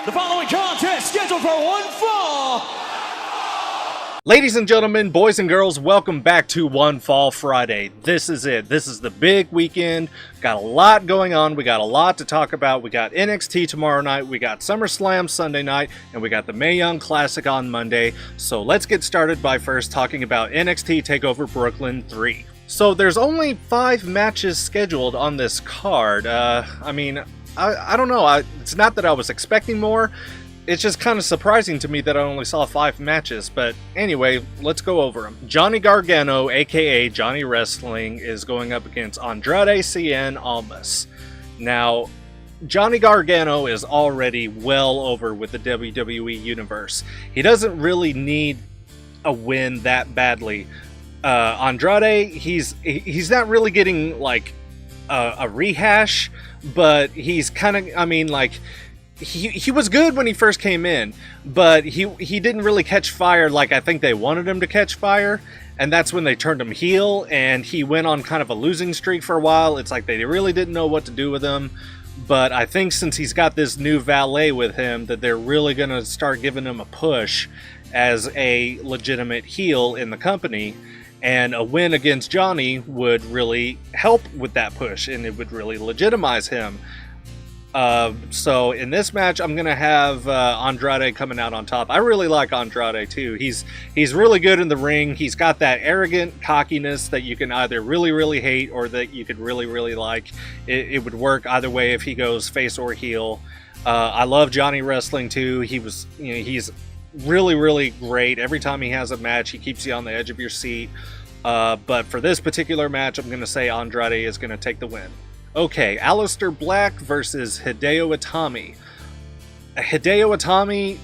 The following contest scheduled for one fall. Ladies and gentlemen, boys and girls, welcome back to One Fall Friday. This is it. This is the big weekend. Got a lot going on. We got a lot to talk about. We got NXT tomorrow night. We got Summerslam Sunday night. And we got the Mae Young Classic on Monday. So let's get started by first talking about NXT Takeover Brooklyn 3. So there's only 5 matches scheduled on this card. I don't know. It's not that I was expecting more. It's just kind of surprising to me that I only saw 5 matches. But anyway, let's go over them. Johnny Gargano, aka Johnny Wrestling, is going up against Andrade Cien Almas. Now, Johnny Gargano is already well over with the WWE Universe. He doesn't really need a win that badly. Andrade, he's not really getting like a rehash, but he's kind of, he was good when he first came in, but he didn't really catch fire like I think they wanted him to catch fire, and that's when they turned him heel, and he went on kind of a losing streak for a while. It's like they really didn't know what to do with him, but I think since he's got this new valet with him, that they're really going to start giving him a push as a legitimate heel in the company. And a win against Johnny would really help with that push, and it would really legitimize him. So in this match, I'm going to have Andrade coming out on top. I really like Andrade too. He's really good in the ring. He's got that arrogant cockiness that you can either really, really hate or that you could really, really like. It would work either way if he goes face or heel. I love Johnny Wrestling too. He's really, really great. Every time he has a match, he keeps you on the edge of your seat. But for this particular match, I'm going to say Andrade is going to take the win. Okay, Aleister Black versus Hideo Itami. Hideo Itami,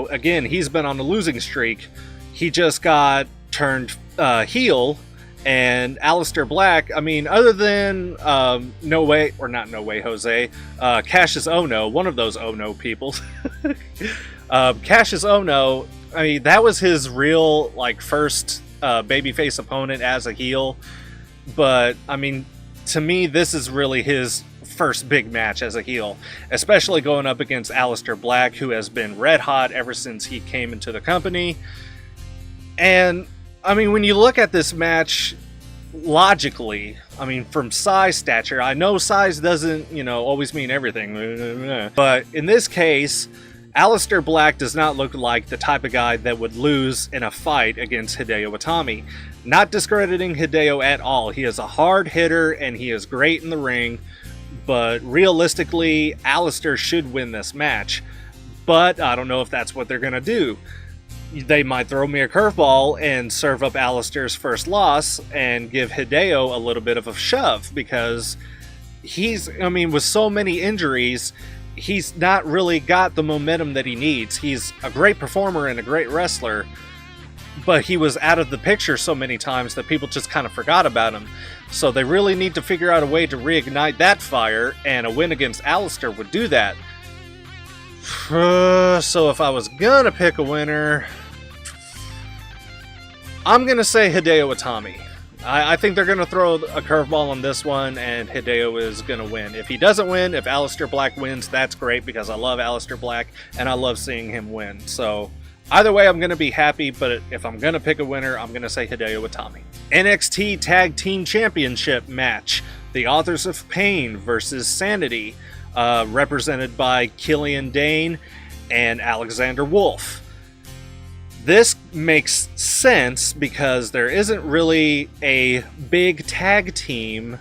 again, he's been on a losing streak. He just got turned heel. And Aleister Black, other than No Way Jose, Cassius Ohno, one of those Ohno people. Cassius Ohno, that was his real first babyface opponent as a heel. But to me, this is really his first big match as a heel, especially going up against Aleister Black, who has been red hot ever since he came into the company. And when you look at this match logically, from size, stature, I know size doesn't, always mean everything, but in this case, Aleister Black does not look like the type of guy that would lose in a fight against Hideo Itami. Not discrediting Hideo at all. He is a hard hitter and he is great in the ring, but realistically, Aleister should win this match. But I don't know if that's what they're going to do. They might throw me a curveball and serve up Aleister's first loss and give Hideo a little bit of a shove, because he's, with so many injuries, he's not really got the momentum that he needs. He's a great performer and a great wrestler, but he was out of the picture so many times that people just kind of forgot about him. So they really need to figure out a way to reignite that fire, and a win against Aleister would do that. So if I was gonna pick a winner, I'm gonna say Hideo Itami. I think they're going to throw a curveball on this one, and Hideo is going to win. If he doesn't win, if Aleister Black wins, that's great, because I love Aleister Black, and I love seeing him win. So either way, I'm going to be happy, but if I'm going to pick a winner, I'm going to say Hideo Itami. NXT Tag Team Championship match. The Authors of Pain versus Sanity, represented by Killian Dane and Alexander Wolf. This makes sense because there isn't really a big tag team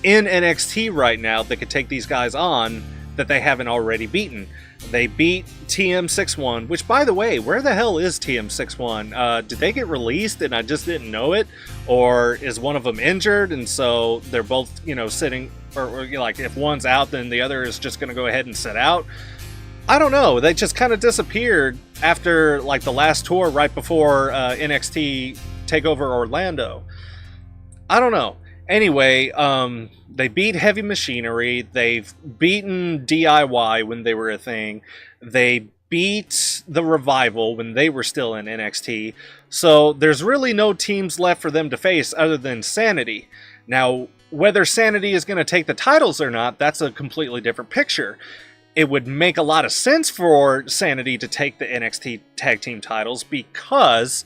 in NXT right now that could take these guys on that they haven't already beaten. They beat TM61, which, by the way, where the hell is TM61? Did they get released and I just didn't know it? Or is one of them injured and so they're both, sitting, or if one's out, then the other is just going to go ahead and sit out? I don't know. They just kind of disappeared after the last tour right before NXT Takeover Orlando. I don't know. Anyway, they beat Heavy Machinery. They've beaten DIY when they were a thing. They beat the Revival when they were still in NXT. So there's really no teams left for them to face other than Sanity. Now, whether Sanity is going to take the titles or not, that's a completely different picture. it would make a lot of sense for Sanity to take the NXT tag team titles, because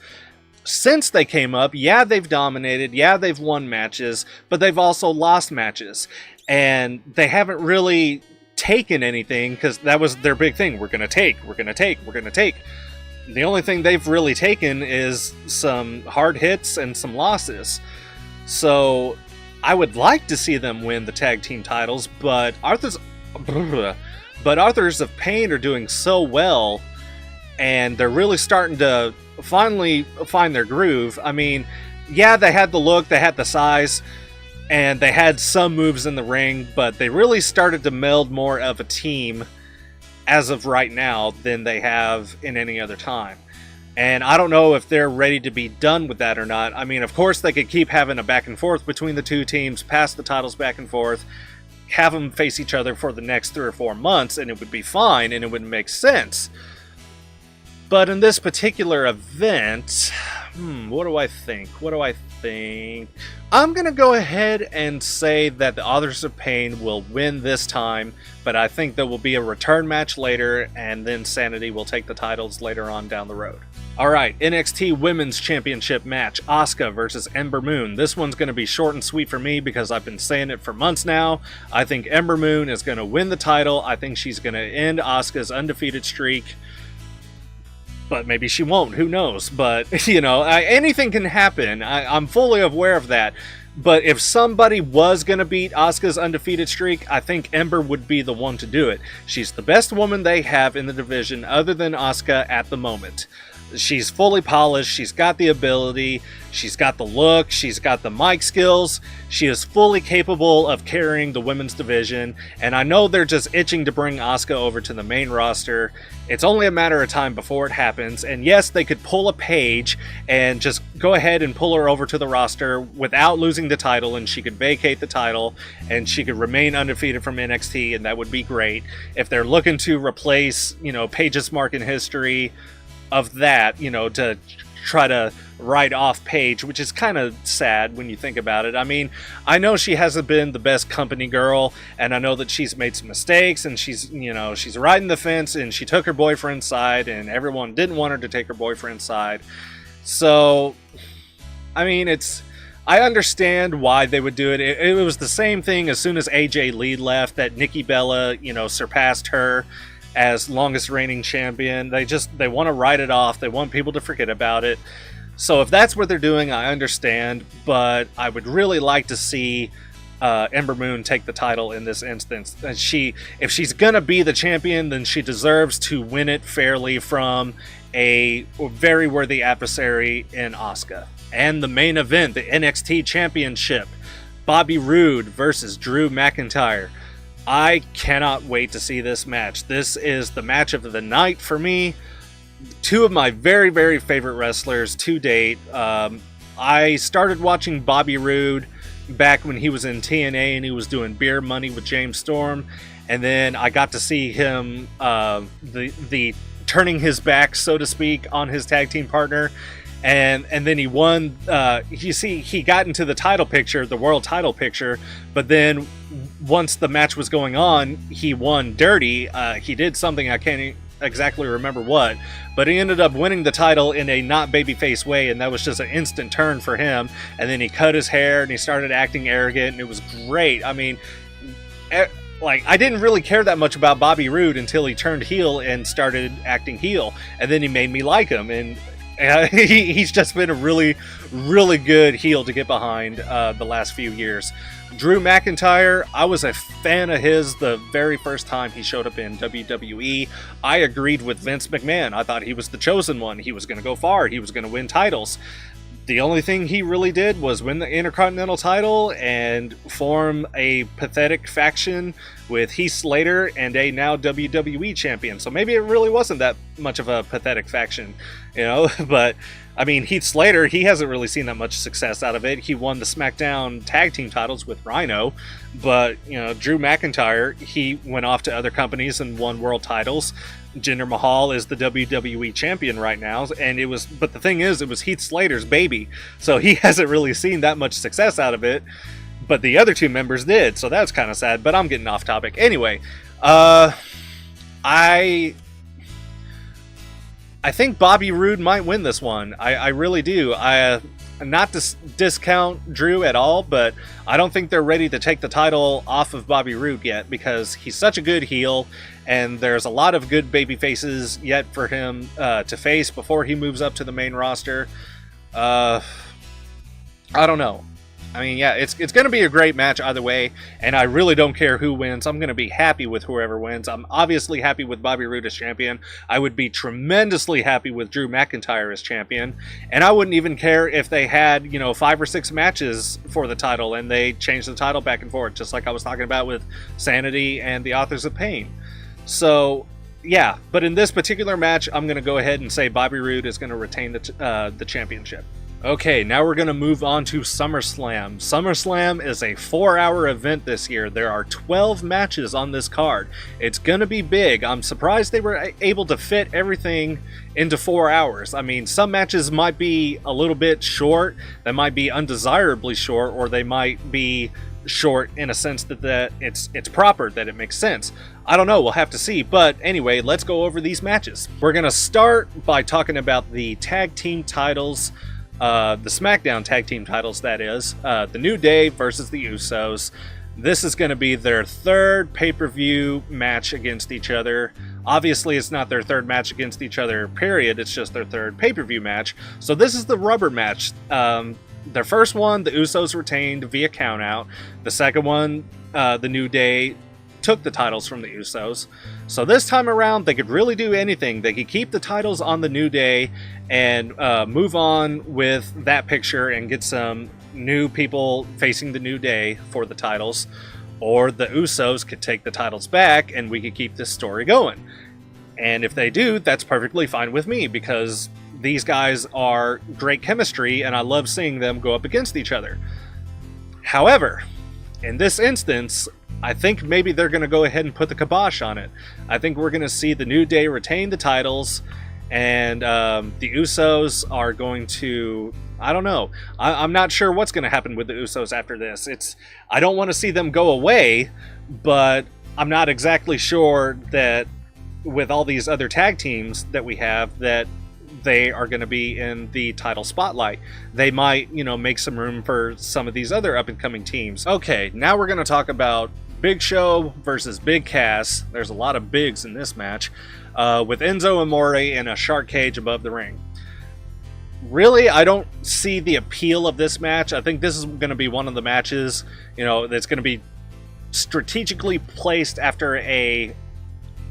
since they came up, yeah, they've dominated, yeah, they've won matches, but they've also lost matches. And they haven't really taken anything, because that was their big thing. We're going to take. The only thing they've really taken is some hard hits and some losses. So I would like to see them win the tag team titles, but Authors of Pain are doing so well, and they're really starting to finally find their groove. I mean, yeah, they had the look, they had the size, and they had some moves in the ring, but they really started to meld more of a team as of right now than they have in any other time. And I don't know if they're ready to be done with that or not. I mean, of course, they could keep having a back and forth between the two teams, pass the titles back and forth, have them face each other for the next 3 or 4 months, and it would be fine, and it would make sense. But in this particular event, what do I think? I'm going to go ahead and say that the Authors of Pain will win this time, but I think there will be a return match later, and then Sanity will take the titles later on down the road. Alright, NXT Women's Championship match, Asuka versus Ember Moon. This one's going to be short and sweet for me because I've been saying it for months now. I think Ember Moon is going to win the title. I think she's going to end Asuka's undefeated streak. But maybe she won't, who knows? But, you know, anything can happen. I'm fully aware of that. But if somebody was going to beat Asuka's undefeated streak, I think Ember would be the one to do it. She's the best woman they have in the division other than Asuka at the moment. She's fully polished, she's got the ability, she's got the look, she's got the mic skills, she is fully capable of carrying the women's division, and I know they're just itching to bring Asuka over to the main roster. It's only a matter of time before it happens, and yes, they could pull a Paige and just go ahead and pull her over to the roster without losing the title, and she could vacate the title, and she could remain undefeated from NXT, and that would be great. If they're looking to replace, you know, Paige's mark in history of that, you know, to try to write off Paige, which is kind of sad when you think about it. I mean, I know she hasn't been the best company girl, and I know that she's made some mistakes, and she's, you know, she's riding the fence, and she took her boyfriend's side, and everyone didn't want her to take her boyfriend's side. So, I mean, I understand why they would do it. It was the same thing as soon as AJ Lee left, that Nikki Bella, you know, surpassed her as longest reigning champion. They want to write it off. They want people to forget about it. So if that's what they're doing, I understand, but I would really like to see Ember Moon take the title in this instance. And if she's gonna be the champion, then she deserves to win it fairly from a very worthy adversary in Asuka. And the main event, the NXT Championship, Bobby Roode versus Drew McIntyre. I cannot wait to see this match. This is the match of the night for me. Two of my very, very favorite wrestlers to date. I started watching Bobby Roode back when he was in TNA and he was doing Beer Money with James Storm. And then I got to see him, the turning his back, so to speak, on his tag team partner. And then he won, you see, he got into the title picture, the world title picture, but then once the match was going on, he won dirty. He did something, I can't exactly remember what, but he ended up winning the title in a not babyface way, and that was just an instant turn for him. And then he cut his hair and he started acting arrogant, and it was great. I mean, like, I didn't really care that much about Bobby Roode until he turned heel and started acting heel, and then he made me like him, and he's just been a really, really good heel to get behind the last few years. Drew McIntyre, I was a fan of his the very first time he showed up in WWE. I agreed with Vince McMahon. I thought he was the chosen one. He was going to go far. He was going to win titles. The only thing he really did was win the Intercontinental title and form a pathetic faction with Heath Slater and a now WWE champion. So maybe it really wasn't that much of a pathetic faction, you know, but I mean, Heath Slater, he hasn't really seen that much success out of it. He won the SmackDown tag team titles with Rhino, but, you know, Drew McIntyre, he went off to other companies and won world titles. Jinder Mahal is the WWE champion right now, but the thing is, it was Heath Slater's baby, so he hasn't really seen that much success out of it, but the other two members did, so that's kind of sad, but I'm getting off topic. Anyway, I think Bobby Roode might win this one. I really do. Not to discount Drew at all, but I don't think they're ready to take the title off of Bobby Roode yet, because he's such a good heel, and there's a lot of good baby faces yet for him to face before he moves up to the main roster. I don't know. I mean, yeah, it's going to be a great match either way, and I really don't care who wins. I'm going to be happy with whoever wins. I'm obviously happy with Bobby Roode as champion. I would be tremendously happy with Drew McIntyre as champion, and I wouldn't even care if they had, 5 or 6 matches for the title, and they changed the title back and forth, just like I was talking about with Sanity and the Authors of Pain. So, yeah, but in this particular match, I'm going to go ahead and say Bobby Roode is going to retain the championship. Okay, now we're going to move on to SummerSlam. SummerSlam is a 4-hour event this year. There are 12 matches on this card. It's going to be big. I'm surprised they were able to fit everything into 4 hours. I mean, some matches might be a little bit short. They might be undesirably short, or they might be short in a sense that it's proper, that it makes sense. I don't know, we'll have to see. But anyway, let's go over these matches. We're going to start by talking about the tag team titles. The SmackDown tag team titles, that is. The New Day versus the Usos. This is going to be their third pay-per-view match against each other. Obviously, it's not their third match against each other, period. It's just their third pay-per-view match. So this is the rubber match. Their first one, the Usos retained via countout. The second one, the New Day took the titles from the Usos. So this time around, they could really do anything. They could keep the titles on the New Day and move on with that picture and get some new people facing the New Day for the titles. Or the Usos could take the titles back and we could keep this story going. And if they do, that's perfectly fine with me, because these guys are great chemistry and I love seeing them go up against each other. However, in this instance, I think maybe they're going to go ahead and put the kibosh on it. I think we're going to see the New Day retain the titles, and the Usos are going to... I don't know. I'm not sure what's going to happen with the Usos after this. I don't want to see them go away, but I'm not exactly sure that with all these other tag teams that we have, that they are going to be in the title spotlight. They might, make some room for some of these other up-and-coming teams. Okay, now we're going to talk about Big Show versus Big Cass. There's a lot of bigs in this match, with Enzo Amore in a shark cage above the ring. Really, I don't see the appeal of this match. I think this is going to be one of the matches, that's going to be strategically placed after a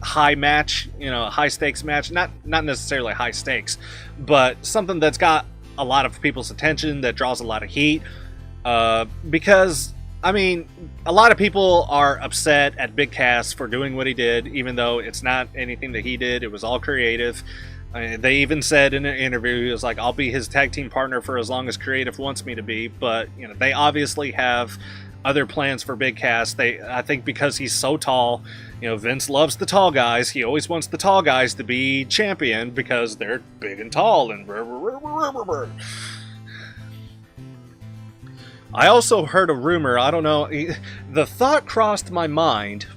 high match, a high stakes match. Not necessarily high stakes, but something that's got a lot of people's attention, that draws a lot of heat, because I mean, a lot of people are upset at Big Cass for doing what he did, even though it's not anything that he did. It was all creative. They even said in an interview, he was like, I'll be his tag team partner for as long as creative wants me to be. But, they obviously have other plans for Big Cass. I think because he's so tall, Vince loves the tall guys. He always wants the tall guys to be champion because they're big and tall and I also heard a rumor, I don't know, the thought crossed my mind,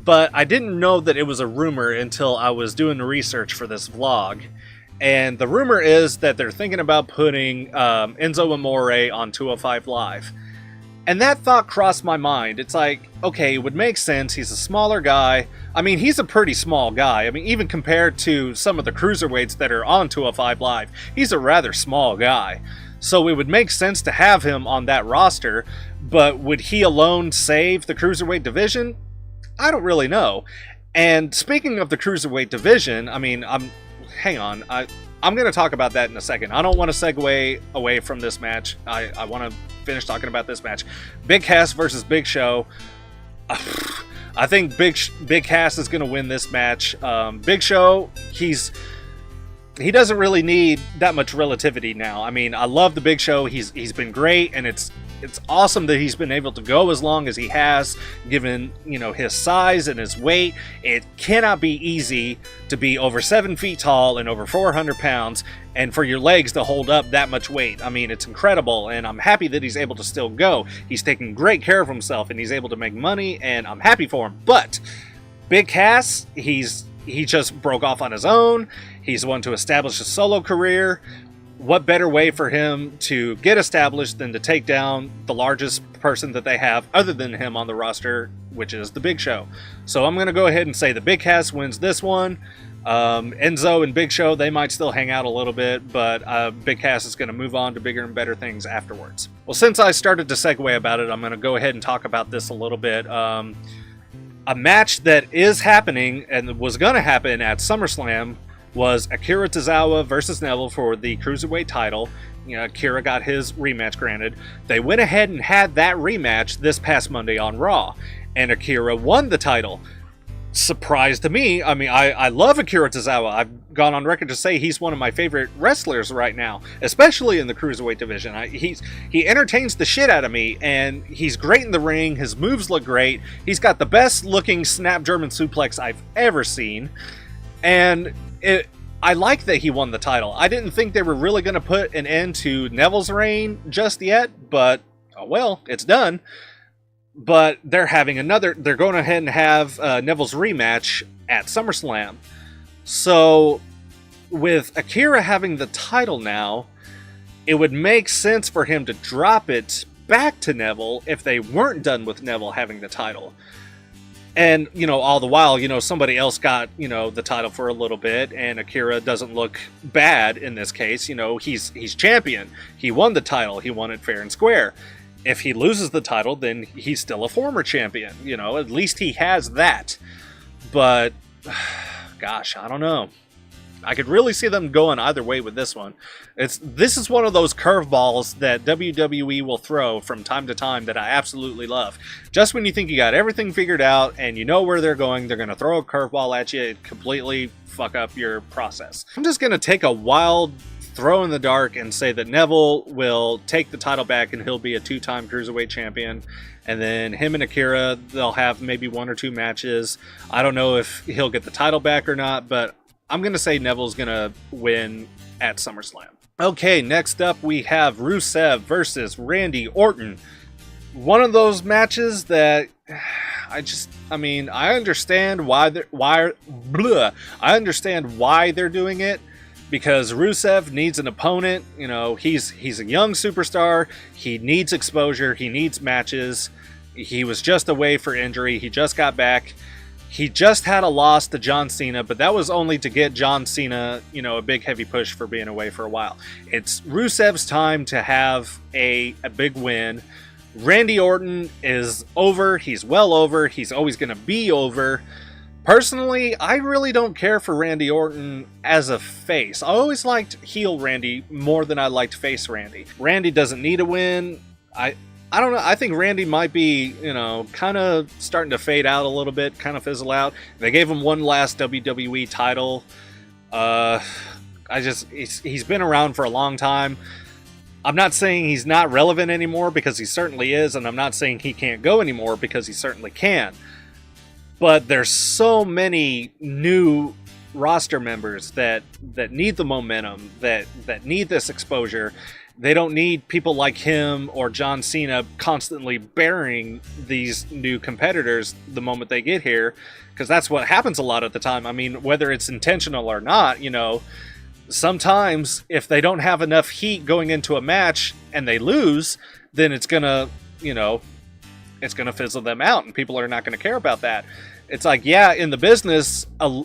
but I didn't know that it was a rumor until I was doing the research for this vlog. And the rumor is that they're thinking about putting Enzo Amore on 205 Live. And that thought crossed my mind. It's like, okay, it would make sense. He's a smaller guy. I mean, he's a pretty small guy. I mean, even compared to some of the cruiserweights that are on 205 Live, he's a rather small guy. So it would make sense to have him on that roster, but would he alone save the Cruiserweight division? I don't really know. And speaking of the Cruiserweight division, I mean, hang on, I'm going to talk about that in a second. I don't want to segue away from this match. I want to finish talking about this match. Big Cass versus Big Show. I think Big Cass is going to win this match. Big Show, he doesn't really need that much relativity now. I mean, I love the Big Show. He's been great, and it's awesome that he's been able to go as long as he has, given, his size and his weight. It cannot be easy to be over 7 feet tall and over 400 pounds, and for your legs to hold up that much weight. I mean, it's incredible, and I'm happy that he's able to still go. He's taking great care of himself, and he's able to make money, and I'm happy for him. But Big Cass, he just broke off on his own. He's one to establish a solo career. What better way for him to get established than to take down the largest person that they have other than him on the roster, which is the Big Show. So I'm going to go ahead and say the Big Cass wins this one. Enzo and Big Show, they might still hang out a little bit, but Big Cass is going to move on to bigger and better things afterwards. Well, since I started to segue about it, I'm going to go ahead and talk about this a little bit. A match that is happening and was going to happen at SummerSlam was Akira Tozawa versus Neville for the Cruiserweight title. You know, Akira got his rematch granted. They went ahead and had that rematch this past Monday on Raw, and Akira won the title. Surprise to me. I mean, I love Akira Tozawa. I've gone on record to say he's one of my favorite wrestlers right now, especially in the Cruiserweight division. He entertains the shit out of me, and he's great in the ring. His moves look great. He's got the best looking snap German suplex I've ever seen, and I like that he won the title. I didn't think they were really going to put an end to Neville's reign just yet, but oh well, it's done. But they're going ahead and have Neville's rematch at SummerSlam. So with Akira having the title now, it would make sense for him to drop it back to Neville if they weren't done with Neville having the title. And, you know, all the while, you know, somebody else got, you know, the title for a little bit, and Akira doesn't look bad in this case. You know, he's champion. He won the title. He won it fair and square. If he loses the title, then he's still a former champion. You know, at least he has that. But, gosh, I don't know. I could really see them going either way with this one. This is one of those curveballs that WWE will throw from time to time that I absolutely love. Just when you think you got everything figured out and you know where they're going to throw a curveball at you and completely fuck up your process. I'm just going to take a wild throw in the dark and say that Neville will take the title back and he'll be a two-time Cruiserweight champion. And then him and Akira, they'll have maybe one or two matches. I don't know if he'll get the title back or not, but I'm going to say Neville's going to win at SummerSlam. Okay, next up we have Rusev versus Randy Orton. One of those matches that I understand why they're doing it, because Rusev needs an opponent. You know, he's a young superstar. He needs exposure. He needs matches. He was just away for injury. He just got back. He just had a loss to John Cena, but that was only to get John Cena, you know, a big heavy push for being away for a while. It's Rusev's time to have a big win. Randy Orton is over. He's well over. He's always going to be over. Personally, I really don't care for Randy Orton as a face. I always liked heel Randy more than I liked face Randy. Randy doesn't need a win. I don't know. I think Randy might be, you know, kind of starting to fade out a little bit, kind of fizzle out. They gave him one last WWE title. He's been around for a long time. I'm not saying he's not relevant anymore, because he certainly is, and I'm not saying he can't go anymore, because he certainly can. But there's so many new roster members that need the momentum, that need this exposure. They don't need people like him or John Cena constantly burying these new competitors the moment they get here, because that's what happens a lot of the time. I mean, whether it's intentional or not, you know, sometimes if they don't have enough heat going into a match and they lose, then it's gonna fizzle them out, and people are not going to care about that. It's like, yeah, in the business, a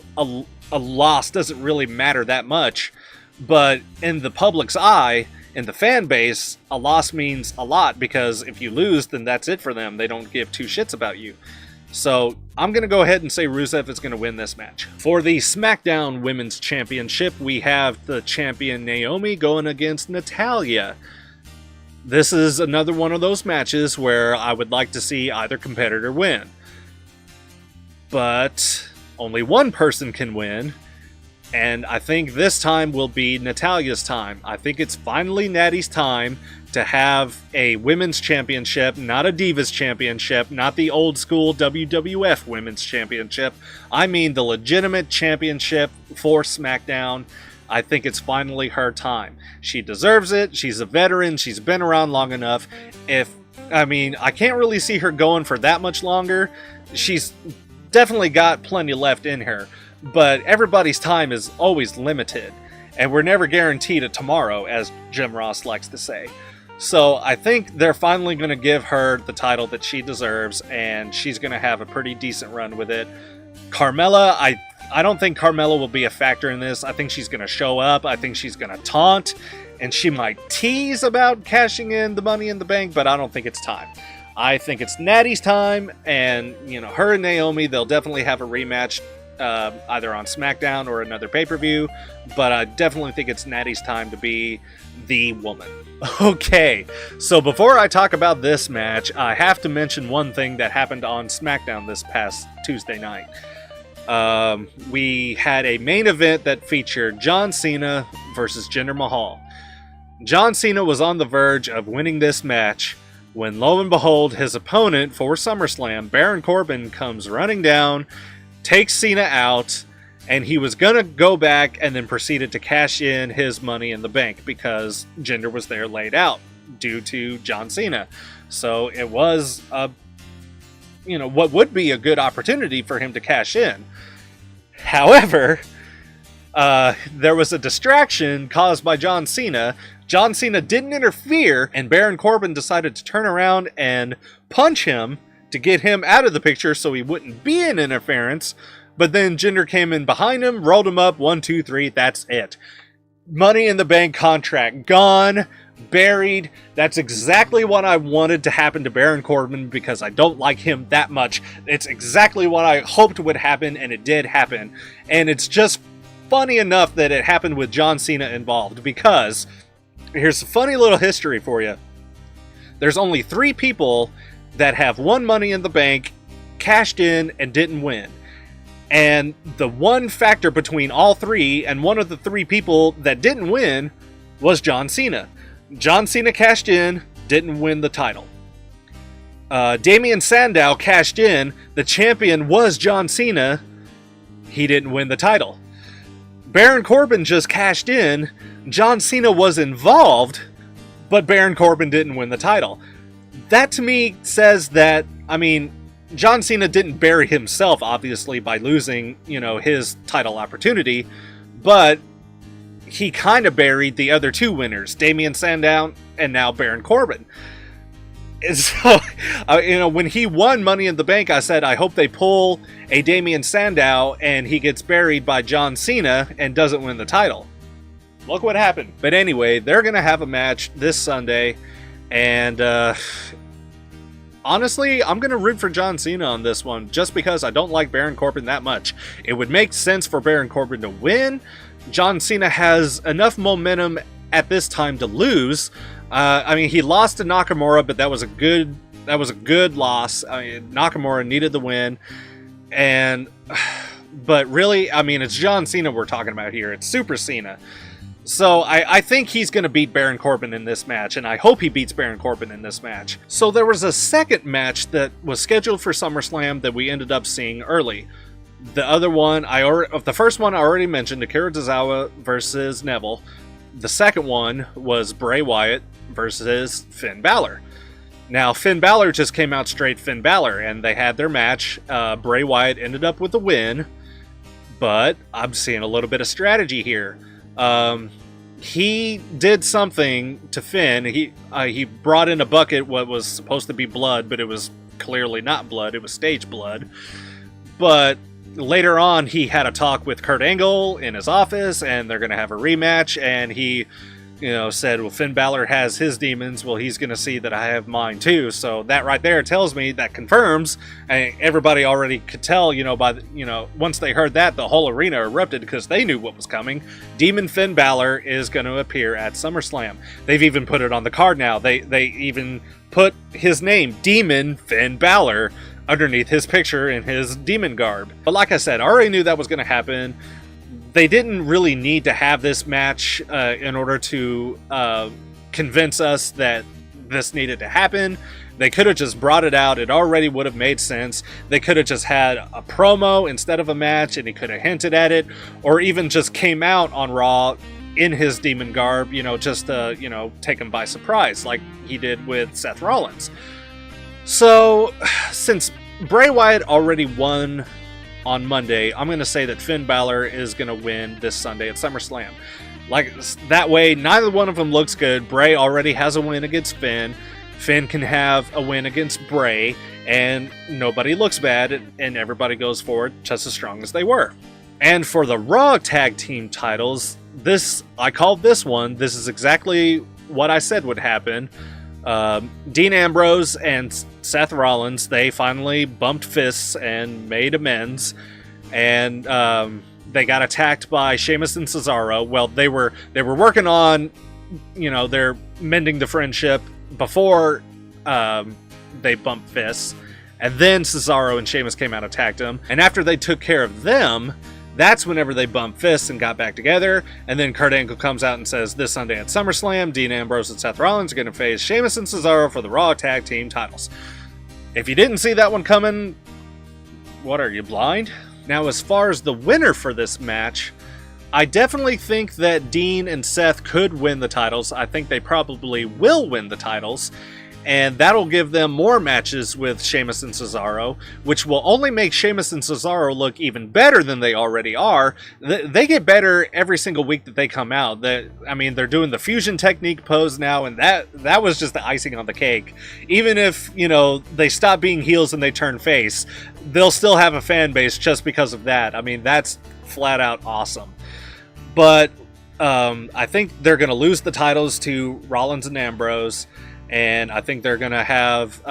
loss doesn't really matter that much, but in the public's eye, in the fan base, a loss means a lot, because if you lose, then that's it for them. They don't give two shits about you. So I'm going to go ahead and say Rusev is going to win this match. For the SmackDown Women's Championship, we have the champion Naomi going against Natalya. This is another one of those matches where I would like to see either competitor win. But only one person can win, and I think this time will be Natalya's time. I think it's finally Natty's time to have a women's championship, not a Divas championship, not the old school WWF women's championship. I mean the legitimate championship for SmackDown. I think it's finally her time. She deserves it. She's a veteran. She's been around long enough. I can't really see her going for that much longer. She's definitely got plenty left in her, but everybody's time is always limited, and we're never guaranteed a tomorrow, as Jim Ross likes to say. So I think they're finally going to give her the title that she deserves, and she's going to have a pretty decent run with it. Carmella, I don't think Carmella will be a factor in this. I think she's going to show up. I think she's going to taunt, and she might tease about cashing in the Money in the Bank, but I don't think it's time. I think it's Natty's time, and, you know, her and Naomi, they'll definitely have a rematch either on SmackDown or another pay-per-view, but I definitely think it's Natty's time to be the woman. Okay, so before I talk about this match, I have to mention one thing that happened on SmackDown this past Tuesday night. We had a main event that featured John Cena versus Jinder Mahal. John Cena was on the verge of winning this match when, lo and behold, his opponent for SummerSlam, Baron Corbin, comes running down, takes Cena out, and he was gonna go back and then proceeded to cash in his Money in the Bank because Jinder was there laid out due to John Cena. So it was what would be a good opportunity for him to cash in. However, there was a distraction caused by John Cena. John Cena didn't interfere, and Baron Corbin decided to turn around and punch him to get him out of the picture so he wouldn't be an interference. But then Jinder came in behind him, rolled him up, 1, 2, 3, that's it. Money in the Bank contract gone, buried. That's exactly what I wanted to happen to Baron Corbin because I don't like him that much. It's exactly what I hoped would happen, and it did happen. And it's just funny enough that it happened with John Cena involved, because here's a funny little history for you. There's only 3 people that have won Money in the Bank, cashed in, and didn't win. And the one factor between all 3 and one of the 3 people that didn't win was John Cena. John Cena cashed in, didn't win the title. Damian Sandow cashed in, the champion was John Cena, he didn't win the title. Baron Corbin just cashed in, John Cena was involved, but Baron Corbin didn't win the title. That to me says that, John Cena didn't bury himself, obviously, by losing, his title opportunity, but he kind of buried the other 2 winners, Damian Sandow and now Baron Corbin. And so, when he won Money in the Bank, I said, I hope they pull a Damian Sandow and he gets buried by John Cena and doesn't win the title. Look what happened. But anyway, they're going to have a match this Sunday, and honestly, I'm going to root for John Cena on this one, just because I don't like Baron Corbin that much. It would make sense for Baron Corbin to win. John Cena has enough momentum at this time to lose. He lost to Nakamura, but that was a good loss. Nakamura needed the win. But really, it's John Cena we're talking about here. It's Super Cena. So I think he's going to beat Baron Corbin in this match, and I hope he beats Baron Corbin in this match. So there was a second match that was scheduled for SummerSlam that we ended up seeing early. The other one, the first one I already mentioned, Akira Tozawa versus Neville. The second one was Bray Wyatt versus Finn Balor. Now, Finn Balor just came out straight Finn Balor, and they had their match. Bray Wyatt ended up with the win, but I'm seeing a little bit of strategy here. He did something to Finn. He brought in a bucket what was supposed to be blood, but it was clearly not blood. It was stage blood. But later on, he had a talk with Kurt Angle in his office, and they're going to have a rematch, and he said, well, Finn Balor has his demons, well, he's going to see that I have mine too. So that right there tells me, that confirms, and everybody already could tell, once they heard that, the whole arena erupted because they knew what was coming. Demon Finn Balor is going to appear at SummerSlam. They've even put it on the card now. They even put his name, Demon Finn Balor, underneath his picture in his demon garb. But like I said, I already knew that was going to happen. They didn't really need to have this match in order to convince us that this needed to happen. They could have just brought it out. It already would have made sense. They could have just had a promo instead of a match, and he could have hinted at it, or even just came out on Raw in his demon garb, just to, take him by surprise, like he did with Seth Rollins. So, since Bray Wyatt already won on Monday. I'm going to say that Finn Balor is going to win this Sunday at SummerSlam. Like, that way, neither one of them looks good. Bray already has a win against Finn. Finn can have a win against Bray, and nobody looks bad, and everybody goes forward just as strong as they were. And for the Raw Tag Team titles, I called this one. This is exactly what I said would happen. Dean Ambrose and Seth Rollins, they finally bumped fists and made amends, and they got attacked by Sheamus and Cesaro. Well, they were working on, they're mending the friendship before they bumped fists, and then Cesaro and Sheamus came out and attacked them. And after they took care of them, that's whenever they bumped fists and got back together. And then Kurt Angle comes out and says, this Sunday at SummerSlam, Dean Ambrose and Seth Rollins are going to face Sheamus and Cesaro for the Raw Tag Team titles. If you didn't see that one coming, what are you, blind? Now, as far as the winner for this match, I definitely think that Dean and Seth could win the titles. I think they probably will win the titles. And that'll give them more matches with Sheamus and Cesaro, which will only make Sheamus and Cesaro look even better than they already are. They get better every single week that they come out. They're doing the fusion technique pose now, and that was just the icing on the cake. Even if, they stop being heels and they turn face, they'll still have a fan base just because of that. I mean, that's flat out awesome. But I think they're going to lose the titles to Rollins and Ambrose. And I think they're going to have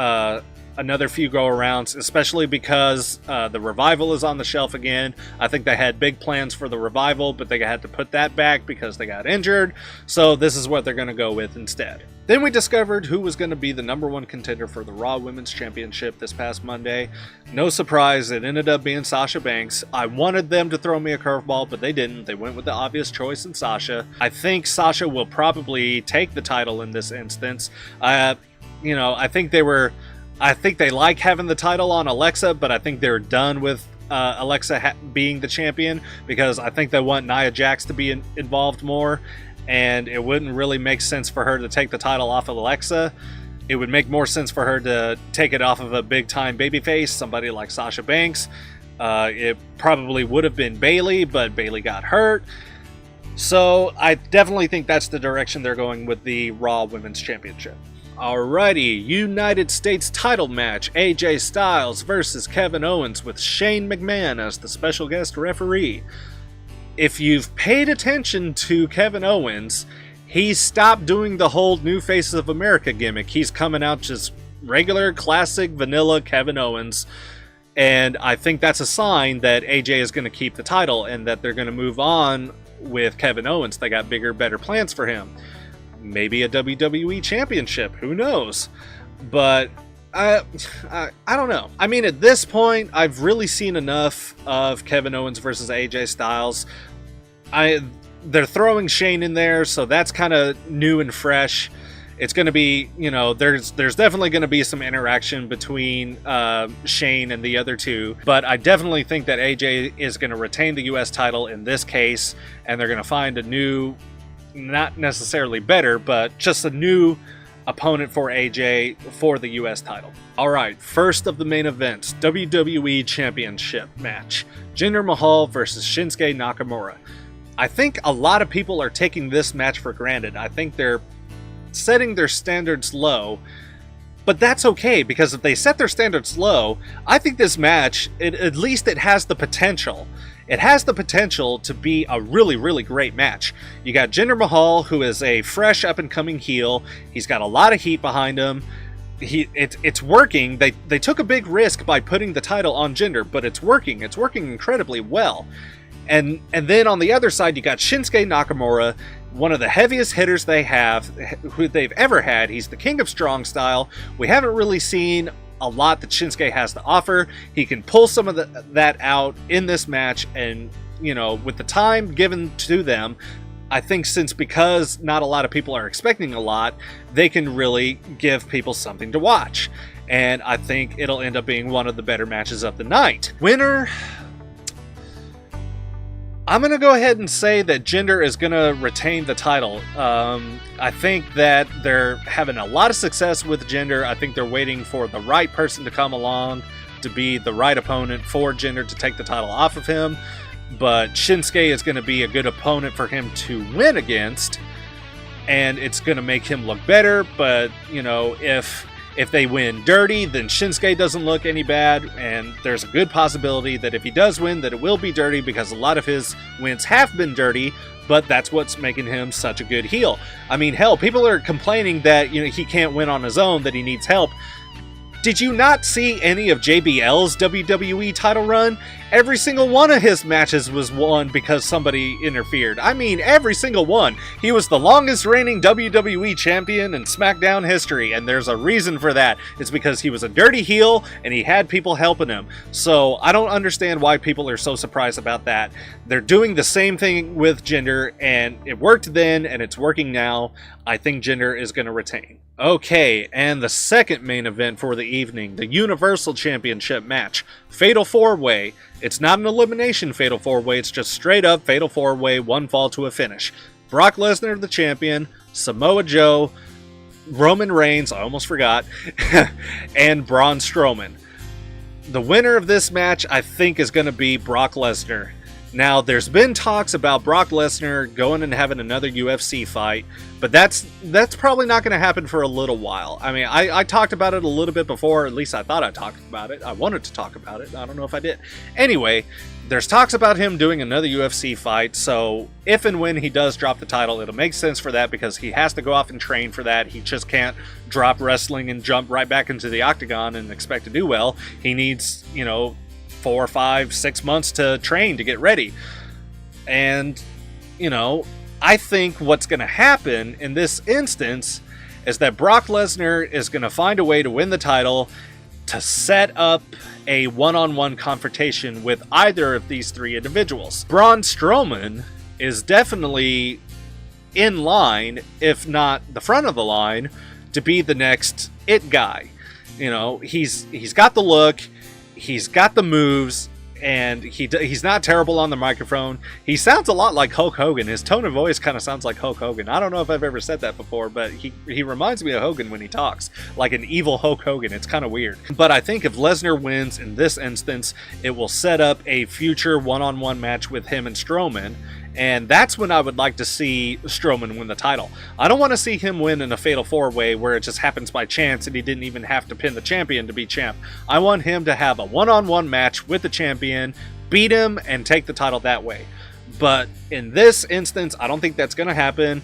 another few go-arounds, especially because the Revival is on the shelf again. I think they had big plans for the Revival, but they had to put that back because they got injured. So this is what they're going to go with instead. Then we discovered who was going to be the #1 contender for the Raw Women's Championship this past Monday. No surprise, it ended up being Sasha Banks. I wanted them to throw me a curveball, but they didn't. They went with the obvious choice in Sasha. I think Sasha will probably take the title in this instance. I think they like having the title on Alexa, but I think they're done with Alexa being the champion, because I think they want Nia Jax to be involved more. And it wouldn't really make sense for her to take the title off of Alexa. It would make more sense for her to take it off of a big-time babyface, somebody like Sasha Banks. It probably would have been Bayley, but Bayley got hurt. So I definitely think that's the direction they're going with the Raw Women's Championship. Alrighty, United States title match, AJ Styles versus Kevin Owens with Shane McMahon as the special guest referee. If you've paid attention to Kevin Owens, he's stopped doing the whole New Faces of America gimmick. He's coming out just regular, classic, vanilla Kevin Owens. And I think that's a sign that AJ is going to keep the title and that they're going to move on with Kevin Owens. They got bigger, better plans for him. Maybe a WWE championship, who knows? But I don't know. I mean, at this point, I've really seen enough of Kevin Owens versus AJ Styles. They're throwing Shane in there, so that's kind of new and fresh. It's going to be, there's definitely going to be some interaction between Shane and the other two, but I definitely think that AJ is going to retain the U.S. title in this case, and they're going to find a new, not necessarily better, but just a new opponent for AJ for the U.S. title. Alright, first of the main events, WWE Championship match. Jinder Mahal versus Shinsuke Nakamura. I think a lot of people are taking this match for granted. I think they're setting their standards low, but that's okay, because if they set their standards low, I think this match, at least it has the potential. It has the potential to be a really, really great match. You got Jinder Mahal, who is a fresh up-and-coming heel. He's got a lot of heat behind him. It's working. They took a big risk by putting the title on Jinder, but it's working. It's working incredibly well. And then on the other side, you got Shinsuke Nakamura, one of the heaviest hitters who they've ever had. He's the king of strong style. We haven't really seen a lot that Shinsuke has to offer. He can pull some of that out in this match, and with the time given to them, I think because not a lot of people are expecting a lot, they can really give people something to watch. And I think it'll end up being one of the better matches of the night. Winner, I'm going to go ahead and say that Jinder is going to retain the title. I think that they're having a lot of success with Jinder. I think they're waiting for the right person to come along to be the right opponent for Jinder to take the title off of him, but Shinsuke is going to be a good opponent for him to win against, and it's going to make him look better. But, you know, if they win dirty, then Shinsuke doesn't look any bad, and there's a good possibility that if he does win, that it will be dirty, because a lot of his wins have been dirty, but that's what's making him such a good heel. I mean, hell, people are complaining that, you know, he can't win on his own, that he needs help. Did you not see any of JBL's WWE title run? Every single one of his matches was won because somebody interfered. I mean, every single one. He was the longest reigning WWE champion in SmackDown history, and there's a reason for that. It's because he was a dirty heel, and he had people helping him. So, I don't understand why people are so surprised about that. They're doing the same thing with Jinder, and it worked then, and it's working now. I think Jinder is going to retain. Okay, and the second main event for the evening, the Universal Championship match, Fatal 4-Way. It's not an elimination Fatal 4-Way, it's just straight up Fatal 4-Way, one fall to a finish. Brock Lesnar, the champion, Samoa Joe, Roman Reigns, I almost forgot, and Braun Strowman. The winner of this match, I think, is going to be Brock Lesnar. Now, there's been talks about Brock Lesnar going and having another UFC fight, but that's probably not going to happen for a little while. I mean, I talked about it a little bit before, at least I thought I talked about it. I wanted to talk about it. I don't know if I did. Anyway, there's talks about him doing another UFC fight, so if and when he does drop the title, it'll make sense for that, because he has to go off and train for that. He just can't drop wrestling and jump right back into the octagon and expect to do well. He needs, you know, 4, 5, 6 months to train to get ready. And, you know, I think what's going to happen in this instance is that Brock Lesnar is going to find a way to win the title to set up a one-on-one confrontation with either of these three individuals. Braun Strowman is definitely in line, if not the front of the line, to be the next it guy. You know, he's got the look, he's got the moves, and he's not terrible on the microphone. He sounds a lot like Hulk Hogan. His tone of voice kind of sounds like Hulk Hogan. I don't know if I've ever said that before, but he reminds me of Hogan when he talks, like an evil Hulk Hogan. It's kind of weird. But I think if Lesnar wins in this instance, it will set up a future one-on-one match with him and Strowman, and that's when I would like to see Strowman win the title. I don't want to see him win in a Fatal 4-Way where it just happens by chance and he didn't even have to pin the champion to be champ. I want him to have a one-on-one match with the champion, beat him, and take the title that way. But in this instance, I don't think that's going to happen.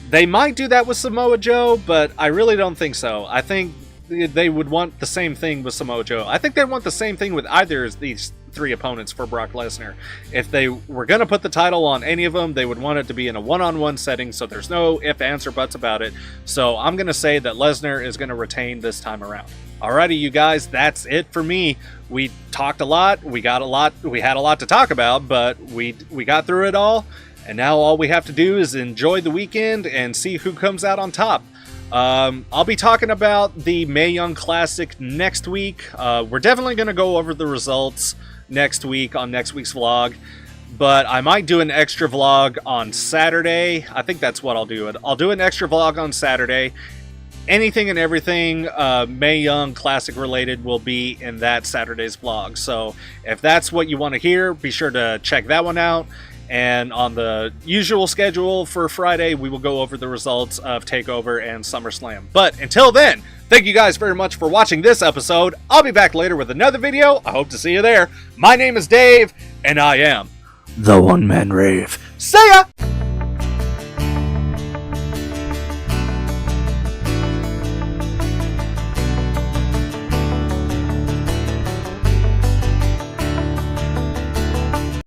They might do that with Samoa Joe, but I really don't think so. I think they would want the same thing with Samoa Joe. I think they want the same thing with either of these three opponents for Brock Lesnar. If they were going to put the title on any of them, they would want it to be in a one-on-one setting, so there's no ifs, ands, or buts about it. So I'm going to say that Lesnar is going to retain this time around. Alrighty, you guys, that's it for me. We talked a lot, we had a lot to talk about, but we got through it all, and now all we have to do is enjoy the weekend and see who comes out on top. I'll be talking about the Mae Young Classic next week. We're definitely going to go over the results next week on next week's vlog, but I might do an extra vlog on Saturday. I think that's what I'll do. I'll do an extra vlog on Saturday. Anything and everything Mae Young Classic related will be in that Saturday's vlog. So if that's what you want to hear, be sure to check that one out. And on the usual schedule for Friday, we will go over the results of Takeover and Summerslam. But until then, thank you guys very much for watching this episode. I'll be back later with another video. I hope to see you there. My name is Dave, and I am the One Man Rave. See ya!